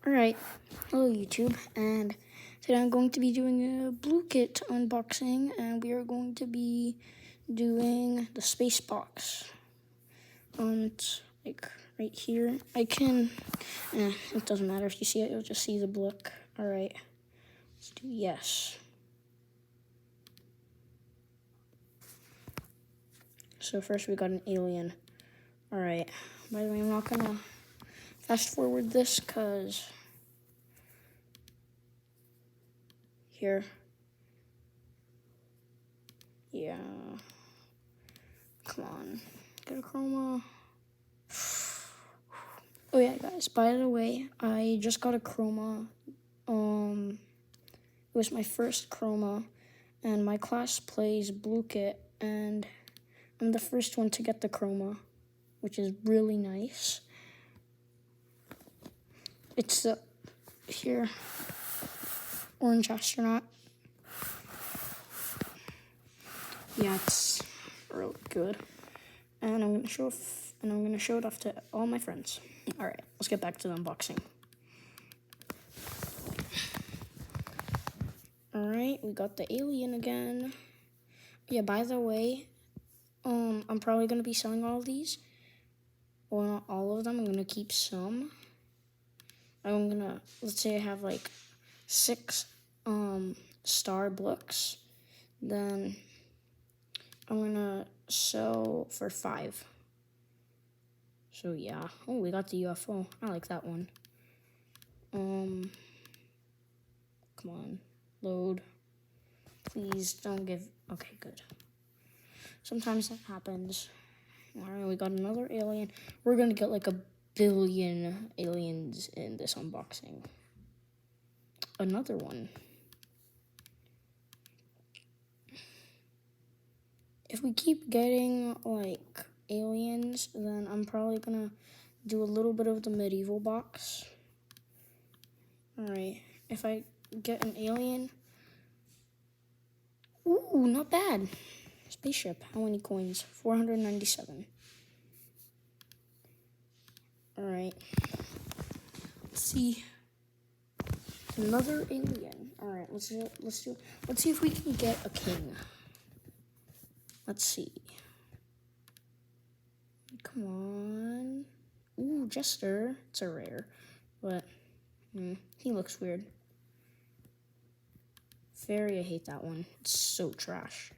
Alright, hello YouTube, and today I'm going to be doing a Blooket unboxing, and we are going to be doing the space box. It's like right here. It doesn't matter if you see it, you'll just see the book. Alright, let's do yes. So first we got an alien. Alright, by the way, I'm not gonna fast forward this because here. Yeah. Come on. Get a chroma. Oh yeah, guys, by the way, I just got a chroma. It was my first chroma, and my class plays Blooket, and I'm the first one to get the chroma, which is really nice. It's the here orange astronaut. Yeah, it's really good. And I'm gonna show it off to all my friends. All right, let's get back to the unboxing. All right, we got the alien again. Yeah, by the way, I'm probably gonna be selling all of these. Well, not all of them. I'm gonna keep some. Let's say I have like 6 star books, then I'm gonna sell for 5. So yeah. Oh, we got the UFO. I like that one. Come on, load. Please don't give. Okay, good. Sometimes that happens. All right, we got another alien. We're gonna get like 1 billion aliens in this unboxing. Another one. If we keep getting like aliens, then I'm probably gonna do a little bit of the medieval box. All right, if I get an alien, ooh, not bad. Spaceship, how many coins? 497. All right, let's see. Another alien. All right, let's see if we can get a king. Let's see. Come on. Ooh, Jester. It's a rare, but he looks weird. Fairy, I hate that one. It's so trash.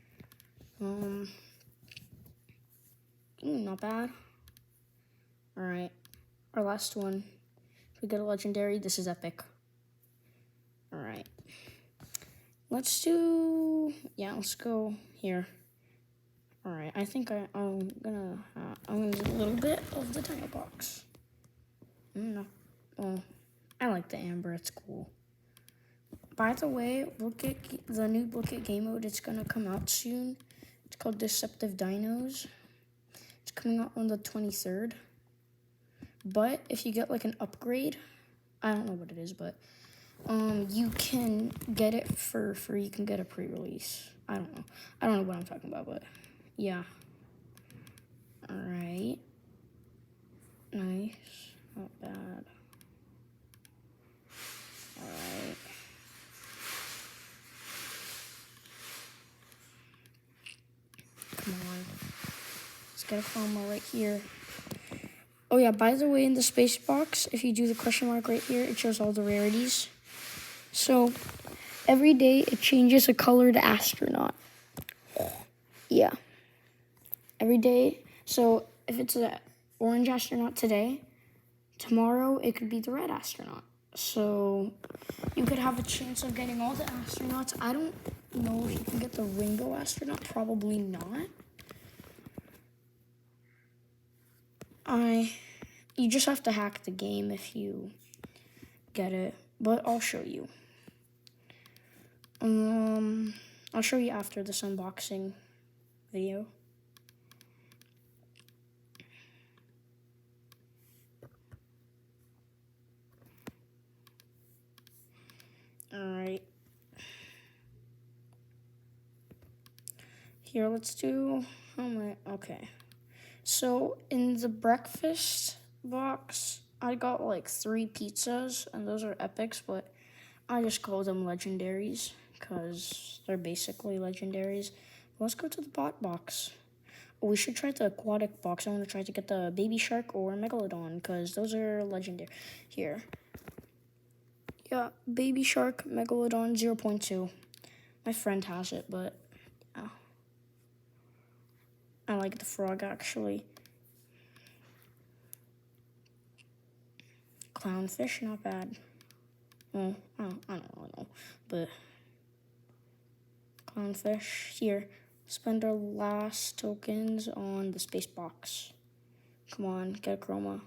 Ooh, not bad. All right, our last one. If we get a legendary, this is epic. All right. Let's go here. All right, I think I'm gonna do a little bit of the title box. No, well, I like the amber. It's cool. By the way, the new Blooket game mode. It's gonna come out soon. It's called Deceptive Dinos. It's coming out on the 23rd. But if you get like an upgrade, I don't know what it is, but you can get it for free. You can get a pre-release. I don't know what I'm talking about, but yeah. All right. Nice. Not bad. All right. Come on. Let's get a chroma right here. Oh yeah, by the way, in the space box, if you do the question mark right here, it shows all the rarities. So every day it changes a colored astronaut. Yeah. Every day. So if it's an orange astronaut today, tomorrow it could be the red astronaut. So you could have a chance of getting all the astronauts. I don't know if you can get the rainbow astronaut. Probably not. You just have to hack the game if you get it. But I'll show you. I'll show you after this unboxing video. Alright. Here, let's do, okay. So in the breakfast box, I got like 3 pizzas, and those are epics, but I just call them legendaries because they're basically legendaries. Let's go to the bot box. We should try the aquatic box. I want to try to get the baby shark or megalodon because those are legendary. Here. Yeah, baby shark, megalodon 0.2. My friend has it, but yeah. I like the frog actually. Clownfish, not bad. Well, I don't really know, but clownfish. Here, spend our last tokens on the space box. Come on, get a chroma.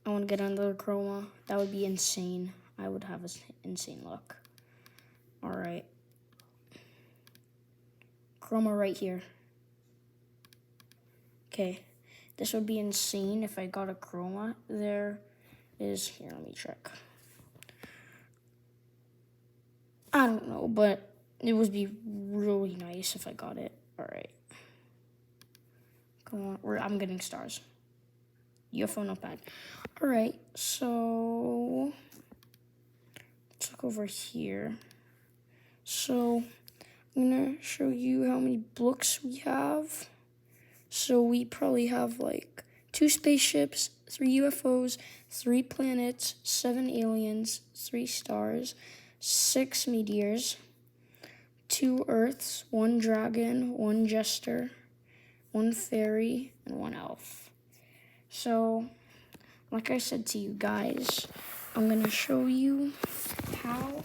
I want to get another chroma. That would be insane. I would have an insane luck. All right. Chroma right here. Okay. This would be insane if I got a chroma. There is, here, let me check. I don't know, but it would be really nice if I got it. All right. Come on, I'm getting stars. UFO, not bad. All right, so let's look over here. So I'm gonna show you how many books we have. So we probably have like 2 spaceships, 3 UFOs, 3 planets, 7 aliens, 3 stars, 6 meteors, 2 Earths, 1 dragon, 1 jester, 1 fairy, and 1 elf. So, like I said to you guys, I'm going to show you how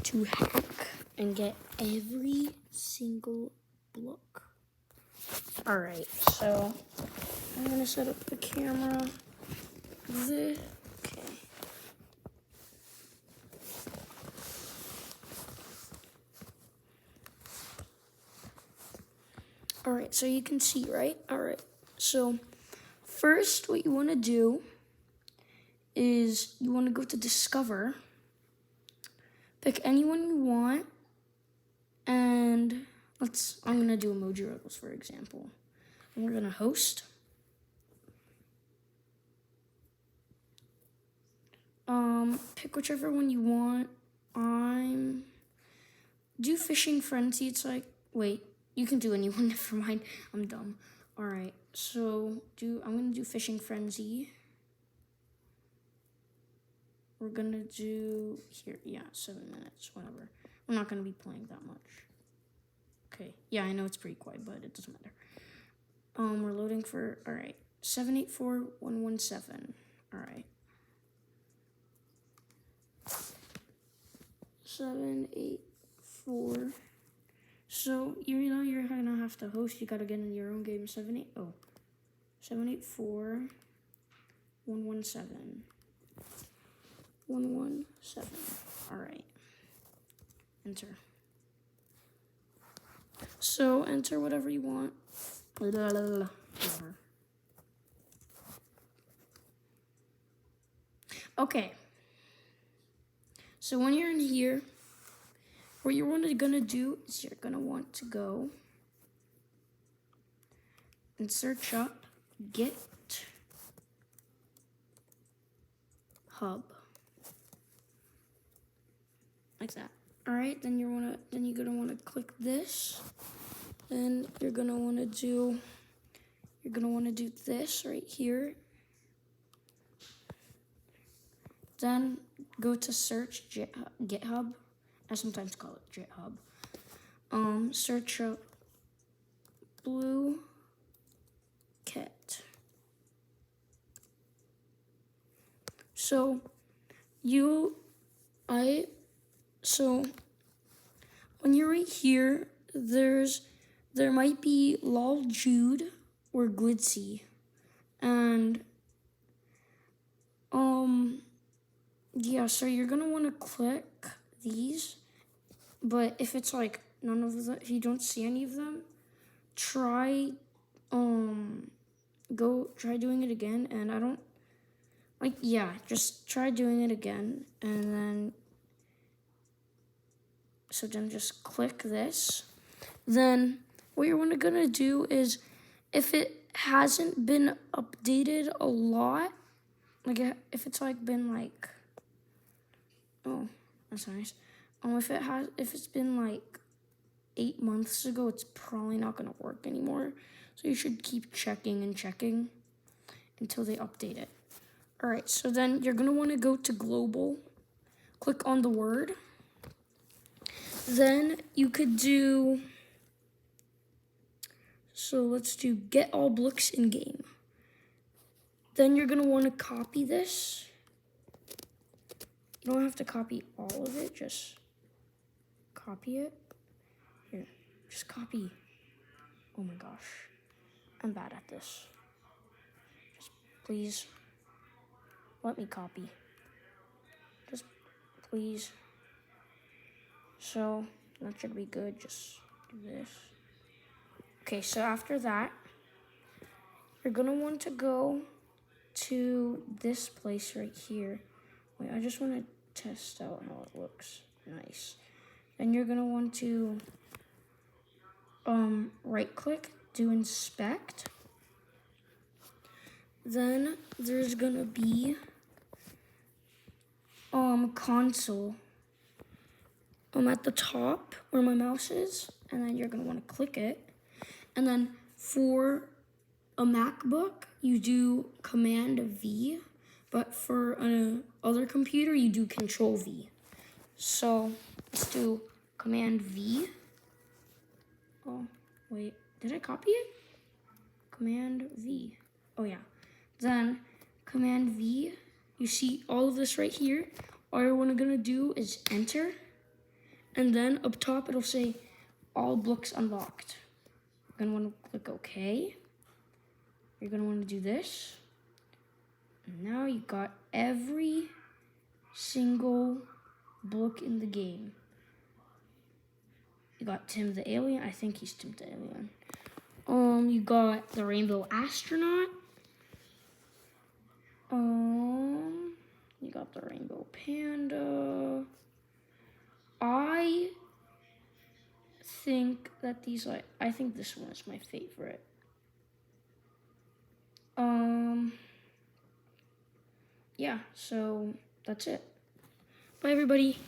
to hack and get every single book. Alright, so I'm going to set up the camera. Okay. Alright, so you can see, right? Alright, so first what you want to do is you want to go to Discover, pick anyone you want, and I'm going to do emoji riddles, for example. And we're going to host. Pick whichever one you want. Do Fishing Frenzy. It's like, wait, you can do anyone, never mind. I'm dumb. Alright, so I'm going to do Fishing Frenzy. We're going to do, here, yeah, 7 minutes, whatever. I'm not going to be playing that much. Okay, yeah, I know it's pretty quiet, but it doesn't matter. We're loading for, alright, 784117. Alright. 784. So, you know you're gonna have to host, you gotta get in your own game. 784 117. 117. Alright. Enter. So, enter whatever you want. Whatever. Okay. So when you're in here, what you're gonna do is you're gonna want to go and search up GitHub. Like that. Alright, then you're gonna wanna click this. Then you're gonna wanna do this right here. Then go to search GitHub. I sometimes call it GitHub. Search up Blooket. So when you're right here, there might be Lol Jude or Glitzy, and yeah, so you're gonna want to click these, but if it's like none of them, if you don't see any of them, try doing it again. And I don't just try doing it again, and then just click this. Then what you're gonna do is, if it hasn't been updated a lot, like if it's like been like, oh, that's nice. If it's been like 8 months ago, it's probably not gonna work anymore. So you should keep checking and checking until they update it. All right, so then you're gonna wanna go to global, click on the word. Then you could do, so let's do get all books in game. Then you're gonna wanna copy this. You don't have to copy all of it, just copy it. Here, just copy. Oh my gosh, I'm bad at this. Just please, let me copy. Just please. So that should be good, just do this. Okay, so after that, you're gonna want to go to this place right here. Wait, I just wanna test out how it looks. Nice. Then you're gonna want to right click, do inspect. Then there's gonna be console at the top where my mouse is, and then you're gonna want to click it. And then for a MacBook, you do Command V, but for an other computer, you do Control V. So let's do Command V. Oh, wait, did I copy it? Command V. Oh yeah. Then Command V, you see all of this right here. All you're gonna do is enter, and then up top it'll say all books unlocked. You're gonna want to click OK. You're gonna want to do this. And now you got every single book in the game. You got Tim the Alien. I think he's Tim the Alien. You got the Rainbow Astronaut. You got the Rainbow Panda. I think that I think this one is my favorite. Yeah, so that's it. Bye, everybody.